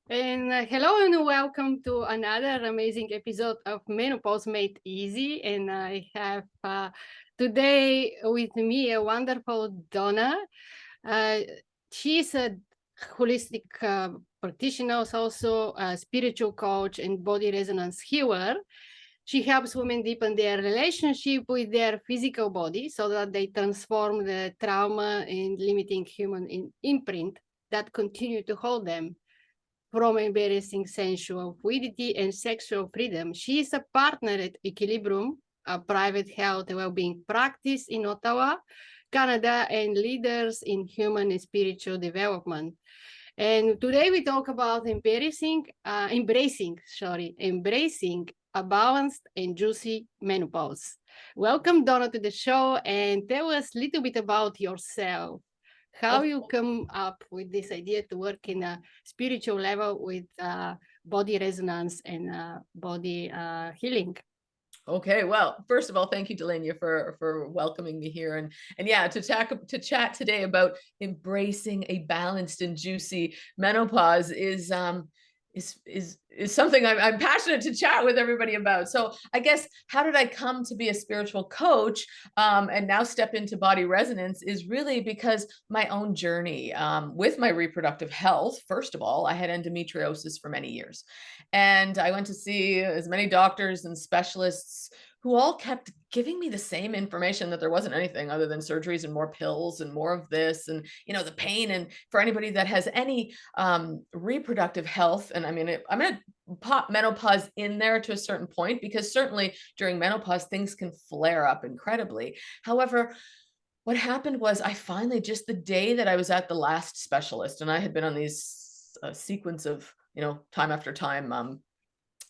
And hello and welcome to another amazing episode of Menopause Made Easy. And I have today with me a wonderful Donna. Uh, she's a holistic practitioner, also a spiritual coach and body resonance healer. She helps women deepen their relationship with their physical body so that they transform the trauma and limiting human imprint that continue to hold them from embarrassing sensual fluidity and sexual freedom. She is a partner at Equilibrium, a private health and well-being practice in Ottawa, Canada, and leaders in human and spiritual development. And today we talk about embracing a balanced and juicy menopause. Welcome, Donna, to the show, and tell us a little bit about yourself. How Of you come up with this idea to work in a spiritual level with body resonance and body healing? okay. Well, first of all, thank you, Dilyana, for welcoming me here, and yeah, to chat today about embracing a balanced and juicy menopause is something I'm passionate to chat with everybody about. So I guess how did I come to be a spiritual coach and now step into body resonance is really because my own journey with my reproductive health. First of all, I had endometriosis for many years, and I went to see as many doctors and specialists who all kept giving me the same information that there wasn't anything other than surgeries and more pills and more of this and the pain. And for anybody that has any reproductive health, and I mean I'm going to pop menopause in there to a certain point, because certainly during menopause things can flare up incredibly. However, what happened was I finally, just the day that I was at the last specialist, and I had been on these sequence of time after time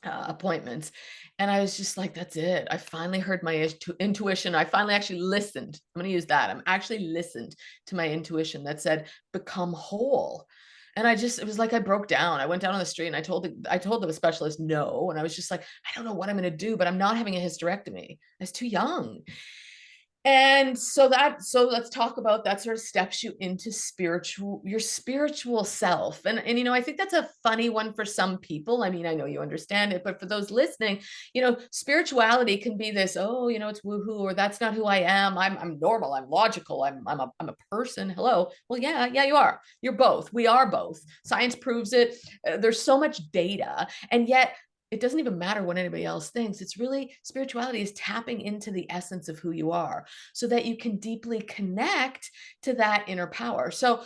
appointments. And I was just like, that's it. I finally heard my intuition. I finally actually listened. I'm going to use that. I'm actually listened to my intuition that said, become whole. And it was like I broke down. I went down on the street and I told the specialist no. And I was just like, I don't know what I'm going to do, but I'm not having a hysterectomy. I was too young. And so let's talk about that sort of steps you into your spiritual self. And I think that's a funny one for some people. I mean, I know you understand it, but for those listening, spirituality can be this, oh, it's woohoo, or that's not who I am. I'm normal, I'm logical, I'm a person. Hello. Well, yeah, you are. You're both. We are both. Science proves it. There's so much data. And yet it doesn't even matter what anybody else thinks. It's really, spirituality is tapping into the essence of who you are so that you can deeply connect to that inner power. So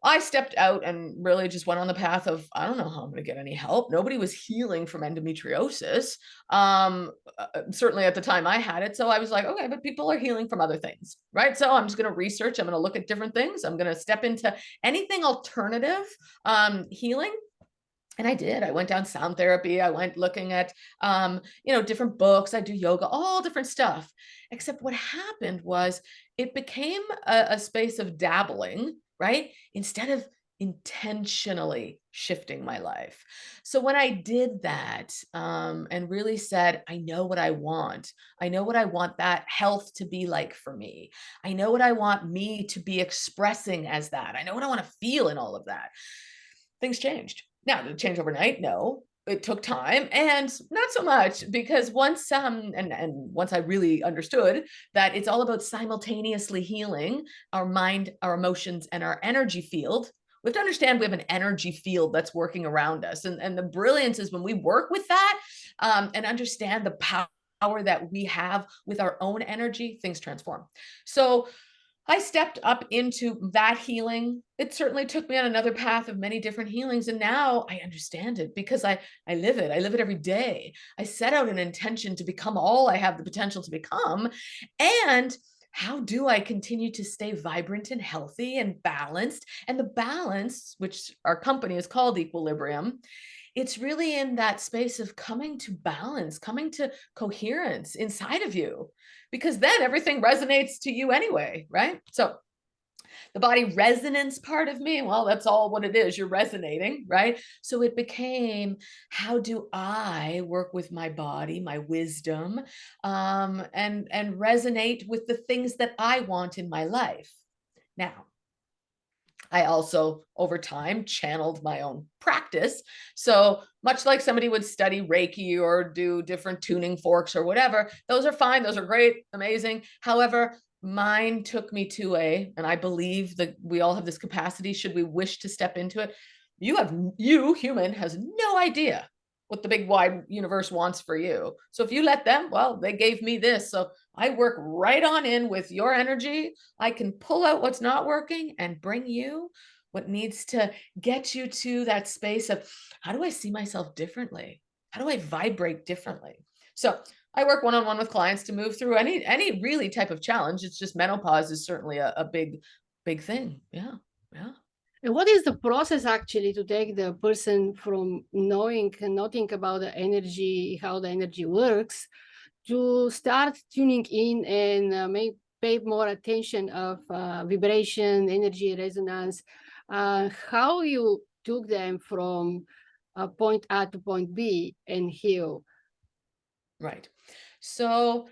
I stepped out and really just went on the path of, I don't know how I'm going to get any help. Nobody was healing from endometriosis. Certainly at the time I had it. So I was like, okay, but people are healing from other things, right? So I'm just going to research. I'm going to look at different things. I'm going to step into anything alternative healing. And I did. I went down sound therapy. I went looking at, different books. I do yoga, all different stuff. Except what happened was it became a space of dabbling, right? Instead of intentionally shifting my life. So when I did that and really said, I know what I want. I know what I want that health to be like for me. I know what I want me to be expressing as that. I know what I want to feel in all of that. Things changed. Now, did it change overnight? No. It took time, and not so much, because once and once I really understood that it's all about simultaneously healing our mind, our emotions, and our energy field. We have to understand we have an energy field that's working around us, and the brilliance is when we work with that and understand the power that we have with our own energy, things transform. So I stepped up into that healing. It certainly took me on another path of many different healings. And now I understand it because I live it. I live it every day. I set out an intention to become all I have the potential to become. And how do I continue to stay vibrant and healthy and balanced? And the balance, which our company is called Equilibrium, it's really in that space of coming to balance, coming to coherence inside of you, because then everything resonates to you anyway, right? So the body resonance part of me, well, that's all what it is. You're resonating, right? So it became, how do I work with my body, my wisdom, and resonate with the things that I want in my life? Now, I also, over time, channeled my own practice. So much like somebody would study Reiki or do different tuning forks or whatever, those are fine. Those are great, amazing. However, mine took me to and I believe that we all have this capacity, should we wish to step into it. You, human, has no idea what the big wide universe wants for you. So if you let them, well, they gave me this. So I work right on in with your energy. I can pull out what's not working and bring you what needs to get you to that space of, how do I see myself differently? How do I vibrate differently? So I work one-on-one with clients to move through any really type of challenge. It's just menopause is certainly a big thing. Yeah. Yeah. And what is the process actually to take the person from knowing and nothing about the energy, how the energy works, to start tuning in and pay more attention of vibration, energy, resonance, how you took them from point A to point B and heal? Right. So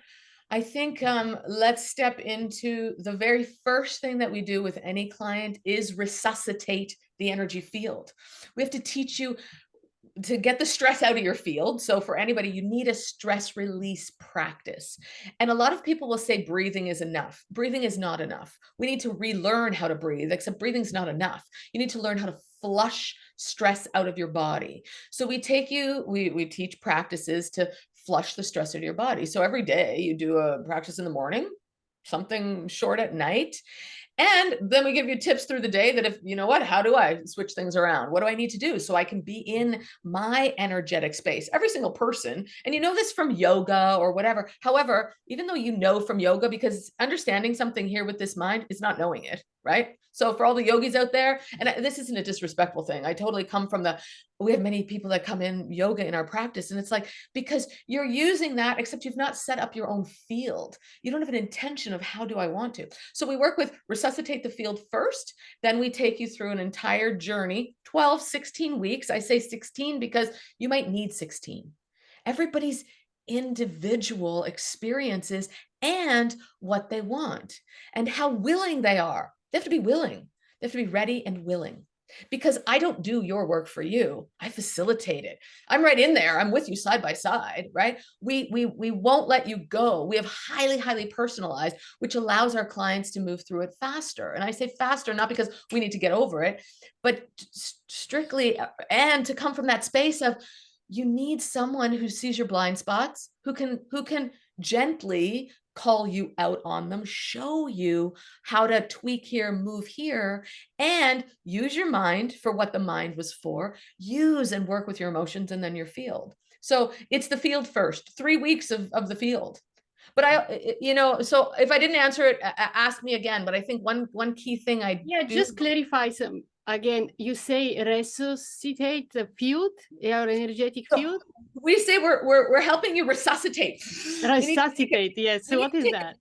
I think let's step into the very first thing that we do with any client is resuscitate the energy field. We have to teach you to get the stress out of your field. So for anybody, you need a stress release practice. And a lot of people will say breathing is enough. Breathing is not enough. We need to relearn how to breathe, except breathing's not enough. You need to learn how to flush stress out of your body. So we teach practices to flush the stress out of your body. So every day you do a practice in the morning, something short at night. And then we give you tips through the day that if, you know what, how do I switch things around? What do I need to do so I can be in my energetic space? Every single person, and you know this from yoga or whatever. However, even though you know from yoga, because understanding something here with this mind is not knowing it, right? So for all the yogis out there, and this isn't a disrespectful thing. I totally come from we have many people that come in yoga in our practice. And it's like, because you're using that, except you've not set up your own field. You don't have an intention of how do I want to. So we work with resuscitate the field first. Then we take you through an entire journey, 12, 16 weeks. I say 16 because you might need 16. Everybody's individual experiences and what they want and how willing they are. They have to be willing. They have to be ready and willing. Because I don't do your work for you. I facilitate it. I'm right in there. I'm with you side by side, right? We won't let you go. We have highly personalized, which allows our clients to move through it faster. And I say faster, not because we need to get over it, but strictly, and to come from that space of, you need someone who sees your blind spots, who can gently call you out on them, show you how to tweak here, move here, and use your mind for what the mind was for, use and work with your emotions and then your field. So it's the field first, 3 weeks of the field. But so if I didn't answer it, ask me again. But I think one key thing just clarify some. Again, you say resuscitate the field, your energetic field. We say we're helping you resuscitate. Resuscitate, yes. So what is that?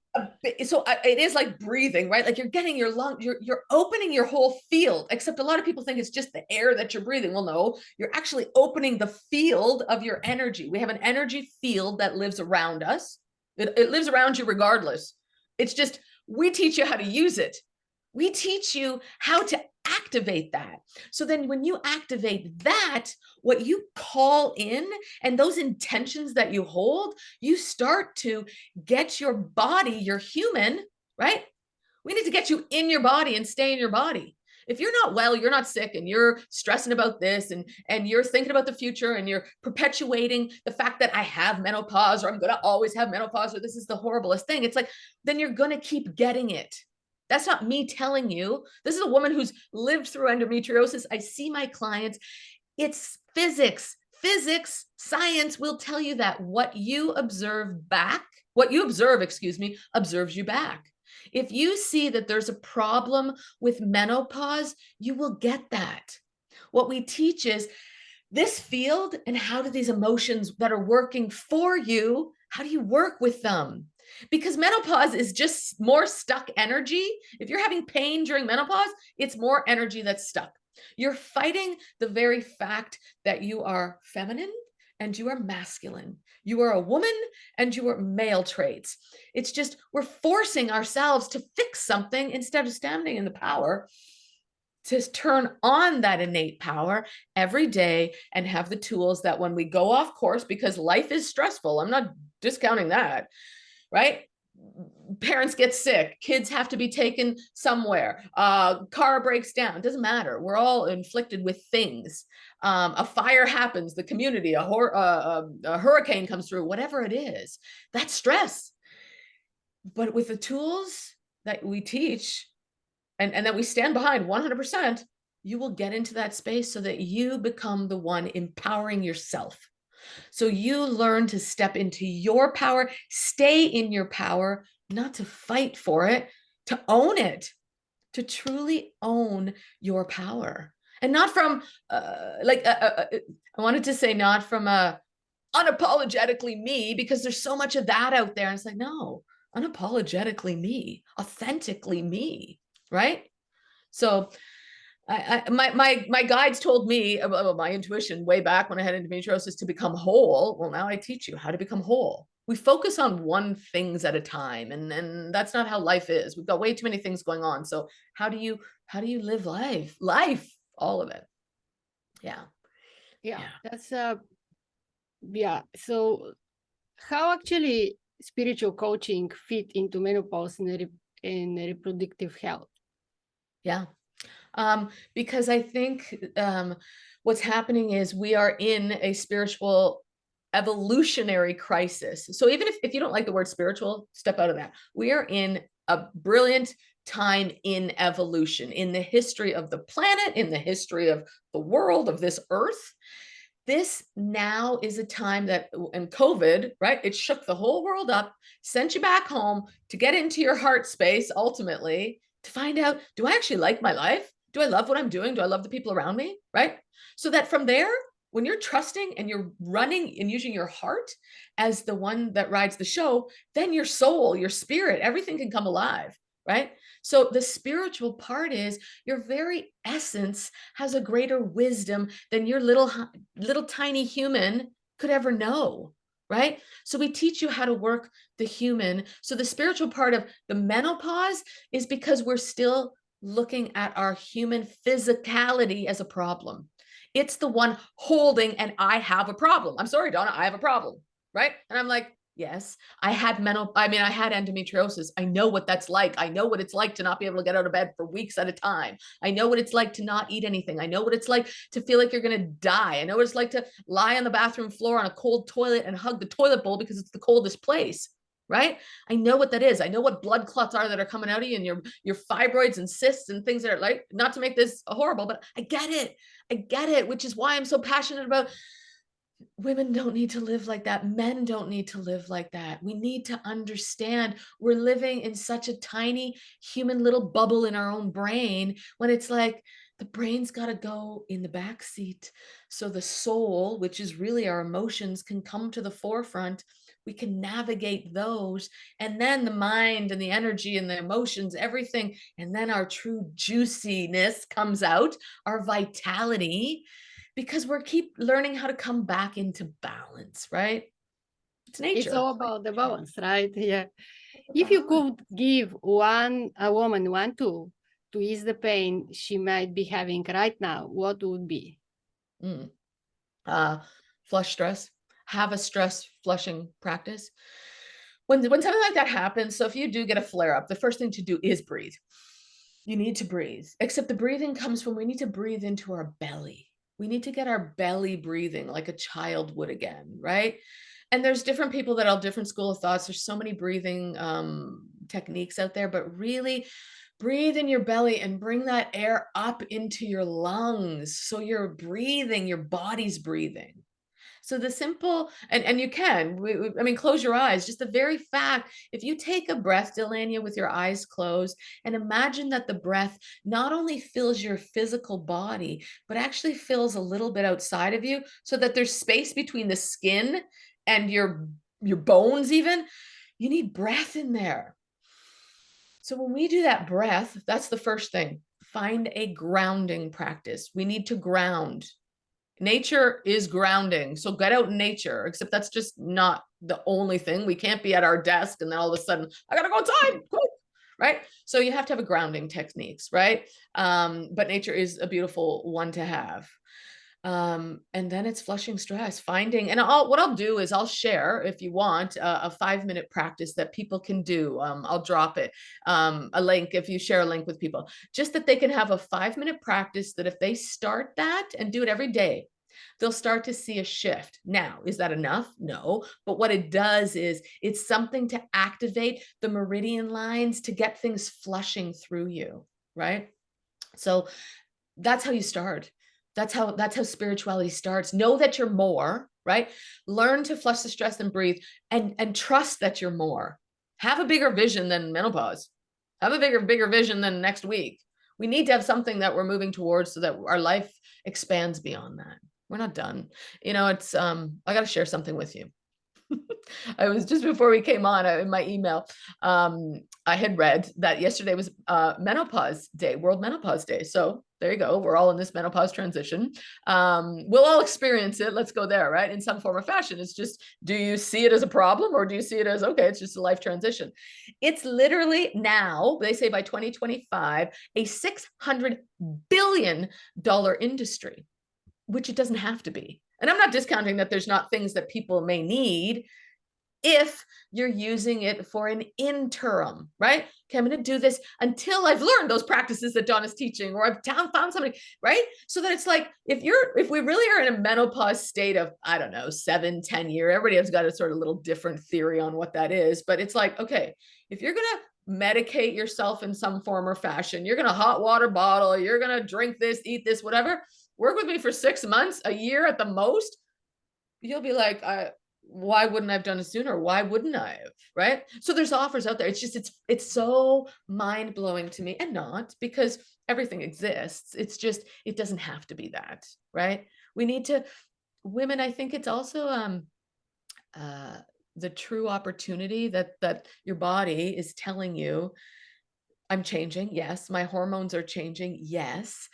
So it is like breathing, right? Like you're getting your lung, you're opening your whole field, except a lot of people think it's just the air that you're breathing. Well, no, you're actually opening the field of your energy. We have an energy field that lives around us. It lives around you regardless. It's just, we teach you how to use it. We teach you how to activate that. So then when you activate that, what you call in and those intentions that you hold, you start to get your body, your human, right? We need to get you in your body and stay in your body. If you're not well, you're not sick, and you're stressing about this, and you're thinking about the future, and you're perpetuating the fact that I have menopause, or I'm going to always have menopause, or this is the horriblest thing. It's like, then you're going to keep getting it. That's not me telling you. This is a woman who's lived through endometriosis. I see my clients. It's physics. Physics, science will tell you that what you observe, observes you back. If you see that there's a problem with menopause, you will get that. What we teach is this field, and how do these emotions that are working for you, how do you work with them? Because menopause is just more stuck energy. If you're having pain during menopause, it's more energy that's stuck. You're fighting the very fact that you are feminine and you are masculine. You are a woman and you are male traits. It's just, we're forcing ourselves to fix something instead of standing in the power to turn on that innate power every day and have the tools that when we go off course, because life is stressful, I'm not discounting that, right? Parents get sick, kids have to be taken somewhere, car breaks down, it doesn't matter. We're all inflicted with things. A fire happens, the community, a hurricane comes through, whatever it is, that's stress. But with the tools that we teach and that we stand behind 100%, you will get into that space so that you become the one empowering yourself. So you learn to step into your power, stay in your power, not to fight for it, to own it, to truly own your power. And not from, I wanted to say not from unapologetically me, because there's so much of that out there. And it's like, no, unapologetically me, authentically me, right? So my guides told me about my intuition way back when I had endometriosis to become whole. Well, now I teach you how to become whole. We focus on one things at a time, and that's not how life is. We've got way too many things going on. So how do you live life, all of it? Yeah, that's yeah. So how actually spiritual coaching fit into menopause and reproductive health? Yeah. Because I think what's happening is we are in a spiritual evolutionary crisis. So even if you don't like the word spiritual, step out of that. We are in a brilliant time in evolution, in the history of the planet, in the history of the world, of this earth. This now is a time that, and COVID, right? It shook the whole world up, sent you back home to get into your heart space, ultimately, to find out, do I actually like my life? Do I love what I'm doing? Do I love the people around me? Right? So that from there, when you're trusting and you're running and using your heart as the one that rides the show, then your soul, your spirit, everything can come alive, right? So the spiritual part is your very essence has a greater wisdom than your little tiny human could ever know, right? So we teach you how to work the human. So the spiritual part of the menopause is because we're still looking at our human physicality as a problem. It's the one holding, and I have a problem. I'm sorry, Donna, I have a problem, right? And I'm like, yes, I had endometriosis. I know what that's like. I know what it's like to not be able to get out of bed for weeks at a time. I know what it's like to not eat anything. I know what it's like to feel like you're going to die. I know what it's like to lie on the bathroom floor on a cold toilet and hug the toilet bowl because it's the coldest place, right? I know what that is. I know what blood clots are that are coming out of you, and your fibroids and cysts and things that are, like, not to make this horrible, but I get it. I get it, which is why I'm so passionate about women don't need to live like that. Men don't need to live like that. We need to understand we're living in such a tiny human little bubble in our own brain, when it's like the brain's got to go in the back seat so the soul, which is really our emotions, can come to the forefront. We can navigate those, and then the mind and the energy and the emotions, everything, and then our true juiciness comes out, our vitality, because we're keep learning how to come back into balance, right? It's nature. It's all about the balance, right? Yeah. If you could give a woman one tool to ease the pain she might be having right now, what would be? Flush stress. Have a stress flushing practice. When something like that happens, so if you do get a flare up, the first thing to do is breathe. You need to breathe, except the breathing comes from, we need to breathe into our belly. We need to get our belly breathing like a child would again, right? And there's different people that have different school of thoughts. There's so many breathing techniques out there, but really breathe in your belly and bring that air up into your lungs. So you're breathing, your body's breathing. So the simple, and you can, I mean, close your eyes. Just the very fact, if you take a breath, Dilyana, with your eyes closed, and imagine that the breath not only fills your physical body, but actually fills a little bit outside of you, so that there's space between the skin and your bones even. You need breath in there. So when we do that breath, that's the first thing. Find a grounding practice. We need to ground. Nature is grounding. So get out in nature, except that's just not the only thing. We can't be at our desk and then all of a sudden, I gotta go outside, quick, right? So you have to have a grounding techniques, right? But nature is a beautiful one to have. And then it's flushing stress, finding, and what I'll do is I'll share, if you want, a 5-minute practice that people can do. I'll drop it, a link, if you share a link with people, just that they can have a 5-minute practice that if they start that and do it every day, they'll start to see a shift. Now, is that enough? No. But what it does is it's something to activate the meridian lines to get things flushing through you, right? So that's how you start. That's how spirituality starts. Know that you're more, right? Learn to flush the stress and breathe, and trust that you're more. Have a bigger vision than menopause. Have a bigger vision than next week. We need to have something that we're moving towards so that our life expands beyond that. We're not done. It's I got to share something with you. I was, just before we came on, in my email, I had read that yesterday was Menopause Day, World Menopause Day. So there you go. We're all in this menopause transition. We'll all experience it. Let's go there, right? In some form or fashion. It's just, do you see it as a problem, or do you see it as, okay, it's just a life transition? It's literally now, they say by 2025, a $600 billion industry, which it doesn't have to be. And I'm not discounting that there's not things that people may need if you're using it for an interim, right? Okay, I'm going to do this until I've learned those practices that Donna's teaching, or I've found somebody, right? So that it's like, if we really are in a menopause state of, I don't know, 7-10 year, everybody has got a sort of little different theory on what that is. But it's like, okay, if you're going to medicate yourself in some form or fashion, you're going to hot water bottle, you're going to drink this, eat this, whatever, work with me for 6 months, a year at the most, you'll be like, why wouldn't I have done it sooner? Why wouldn't I have? Right? So there's offers out there. It's just, it's so mind blowing to me, and not because everything exists. It's just, it doesn't have to be that, right? We need to, women, I think it's also, the true opportunity that your body is telling you, I'm changing. Yes. My hormones are changing. Yes.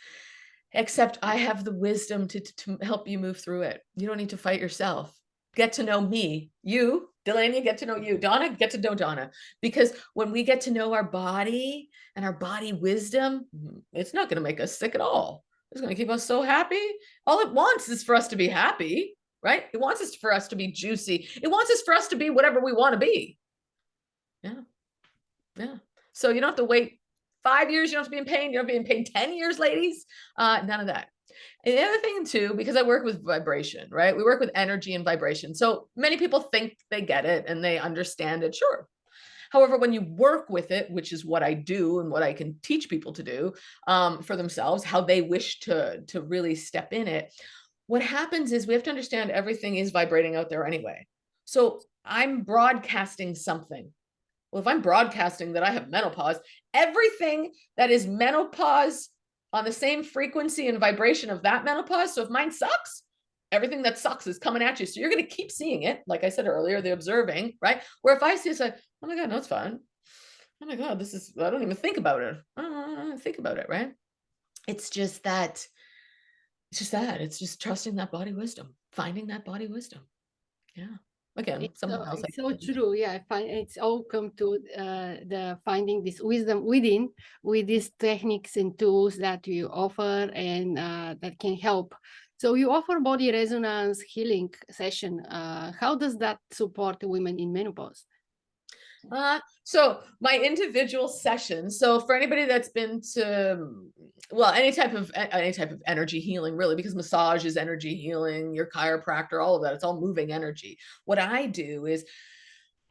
Except I have the wisdom to help you move through it. You don't need to fight yourself. Get to know me. You, Dilyana, get to know you. Donna, get to know Donna. Because when we get to know our body and our body wisdom, it's not going to make us sick at all. It's going to keep us so happy. All it wants is for us to be happy, right? It wants us for us to be juicy. It wants us for us to be whatever we want to be. Yeah. Yeah. So you don't have to wait 5 years. You don't have to be in pain. You don't have to be in pain 10 years, ladies. None of that. And the other thing too, because I work with vibration, right? We work with energy and vibration. So many people think they get it and they understand it. Sure. However, when you work with it, which is what I do and what I can teach people to do for themselves, how they wish to really step in it, what happens is we have to understand everything is vibrating out there anyway. So I'm broadcasting something. Well, if I'm broadcasting that I have menopause, everything that is menopause on the same frequency and vibration of that menopause. So if mine sucks, everything that sucks is coming at you. So you're going to keep seeing it. Like I said earlier, the observing, right? Where if I see it's like, oh my God, no, it's fine. Oh my God, this is, I don't even think about it. I don't think about it, right? It's just that, it's just trusting that body wisdom, finding that body wisdom. Yeah. Again, something else. It's so true. Yeah, I find it's all come to the finding this wisdom within, with these techniques and tools that you offer, and that can help. So you offer body resonance healing session. How does that support women in menopause? So my individual sessions. So for anybody that's been to, well, any type of energy healing, really, because massage is energy healing, your chiropractor, all of that, it's all moving energy. What I do is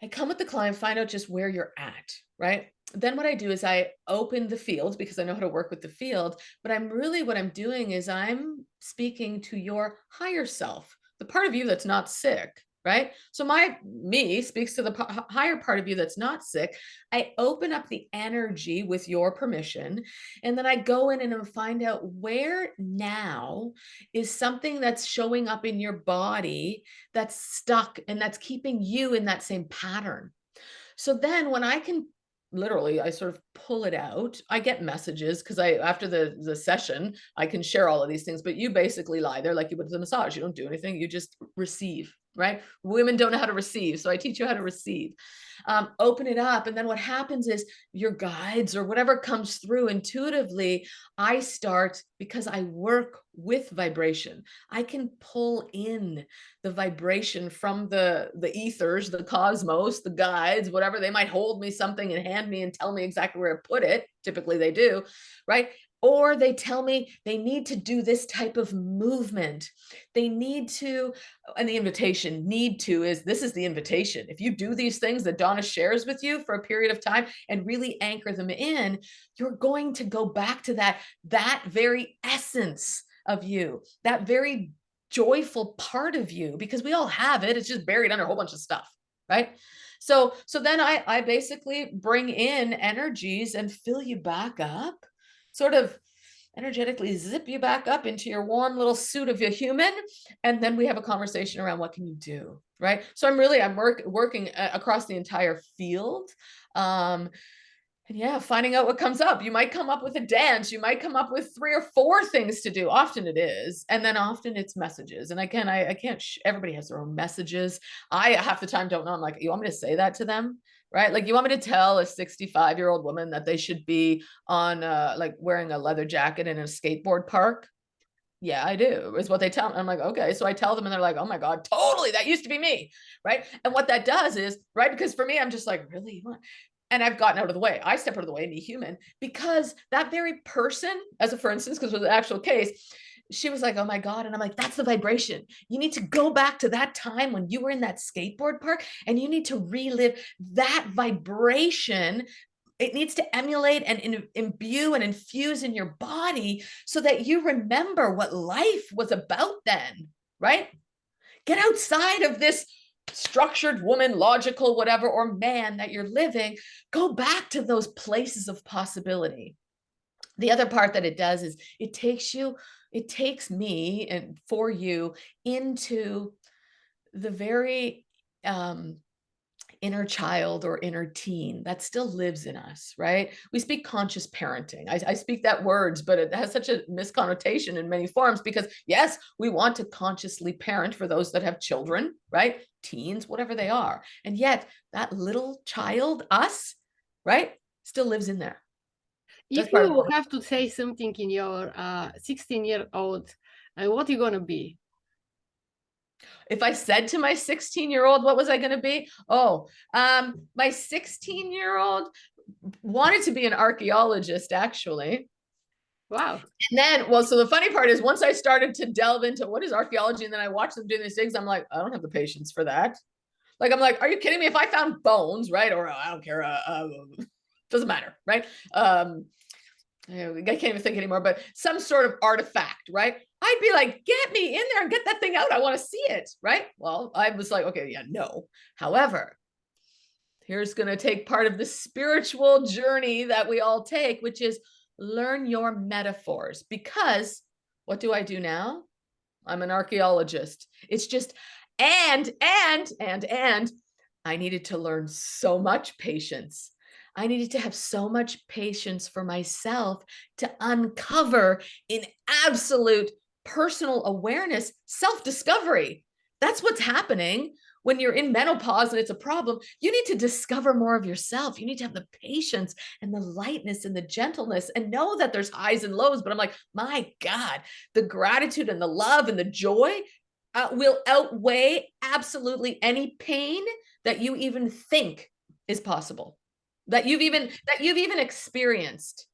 I come with the client, find out just where you're at, right? Then what I do is I open the field because I know how to work with the field, but what I'm doing is I'm speaking to your higher self, the part of you that's not sick, right? So me speaks to the higher part of you that's not sick. I open up the energy with your permission, and then I go in and find out where now is something that's showing up in your body that's stuck and that's keeping you in that same pattern. So then when I can literally, I sort of pull it out. I get messages because after the session, I can share all of these things, but you basically lie there like you would with a massage. You don't do anything. You just receive. right? Women don't know how to receive. So I teach you how to receive. Open it up. And then what happens is your guides or whatever comes through intuitively, I start, because I work with vibration, I can pull in the vibration from the ethers, the cosmos, the guides, whatever. They might hold me something and hand me and tell me exactly where to put it. Typically they do, right? Or they tell me they need to do this type of movement. They need to, and the invitation, need to, is this is the invitation. If you do these things that Donna shares with you for a period of time and really anchor them in, you're going to go back to that very essence of you, that very joyful part of you, because we all have it. It's just buried under a whole bunch of stuff, right? So then I basically bring in energies and fill you back up, sort of energetically zip you back up into your warm little suit of a human. And then we have a conversation around what can you do, right? So I'm working across the entire field. And yeah, finding out what comes up. You might come up with a dance. You might come up with 3 or 4 things to do. Often it is. And then often it's messages. And again, I can't, everybody has their own messages. I half the time don't know. I'm like, you want me to say that to them? Right? Like, you want me to tell a 65-year-old woman that they should be on like wearing a leather jacket in a skateboard park? Yeah, I do, is what they tell me. I'm like, okay. So I tell them and they're like, oh my God, totally. That used to be me. Right. And what that does is, right, because for me, I'm just like, really? And I've gotten out of the way. I step out of the way and be human, because that very person, as a for instance, because it was an actual case, she was like, oh my God. And I'm like, that's the vibration. You need to go back to that time when you were in that skateboard park and you need to relive that vibration. It needs to emulate and imbue and infuse in your body so that you remember what life was about then, right? Get outside of this structured woman, logical, whatever, or man that you're living. Go back to those places of possibility. The other part that it does is it takes me and for you into the very inner child or inner teen that still lives in us, right? We speak conscious parenting. I speak that words, but it has such a misconnotation in many forms, because yes, we want to consciously parent for those that have children, right? Teens, whatever they are. And yet that little child, us, right, still lives in there. If you have to say something in your 16-year-old, what are you going to be? If I said to my 16-year-old, what was I going to be? Oh, my 16-year-old wanted to be an archaeologist, actually. Wow. And then, well, so the funny part is, once I started to delve into what is archaeology, and then I watched them doing these things, I'm like, I don't have the patience for that. Like, I'm like, are you kidding me? If I found bones, right? Or I don't care, doesn't matter, right? I can't even think anymore, but some sort of artifact, right? I'd be like, get me in there and get that thing out. I want to see it, right? Well, I was like, okay, yeah, no. However, here's going to take part of the spiritual journey that we all take, which is learn your metaphors. Because what do I do now? I'm an archaeologist. It's just, and I needed to learn so much patience. I needed to have so much patience for myself to uncover in absolute personal awareness, self-discovery. That's what's happening when you're in menopause and it's a problem. You need to discover more of yourself. You need to have the patience and the lightness and the gentleness and know that there's highs and lows. But I'm like, my God, the gratitude and the love and the joy will outweigh absolutely any pain that you even think is possible, that you've even experienced,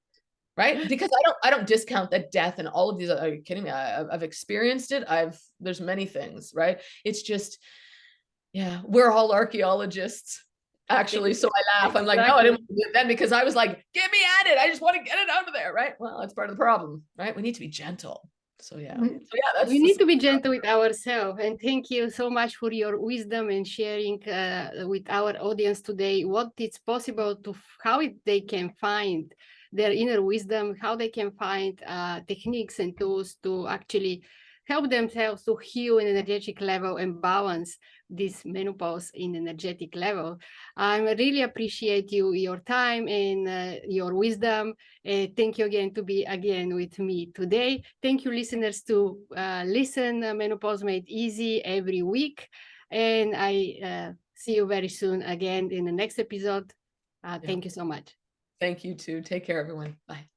right? Because I don't discount that death and all of these. Are you kidding me? I've experienced it. There's many things, right? It's just, yeah, we're all archaeologists, actually. So I laugh. I'm like, no, I didn't want to do it then, because I was like, get me at it. I just want to get it out of there, right? Well, that's part of the problem, right? We need to be gentle. So yeah. That's we need to be gentle with ourselves. And thank you so much for your wisdom and sharing with our audience today what it's possible to, how they can find their inner wisdom, how they can find techniques and tools to actually help themselves to heal in an energetic level and balance this menopause in energetic level. I really appreciate your time and your wisdom. Thank you again to be again with me today. Thank you, listeners, to listen Menopause Made Easy every week. And I see you very soon again in the next episode. Thank you so much. Thank you too. Take care, everyone. Bye.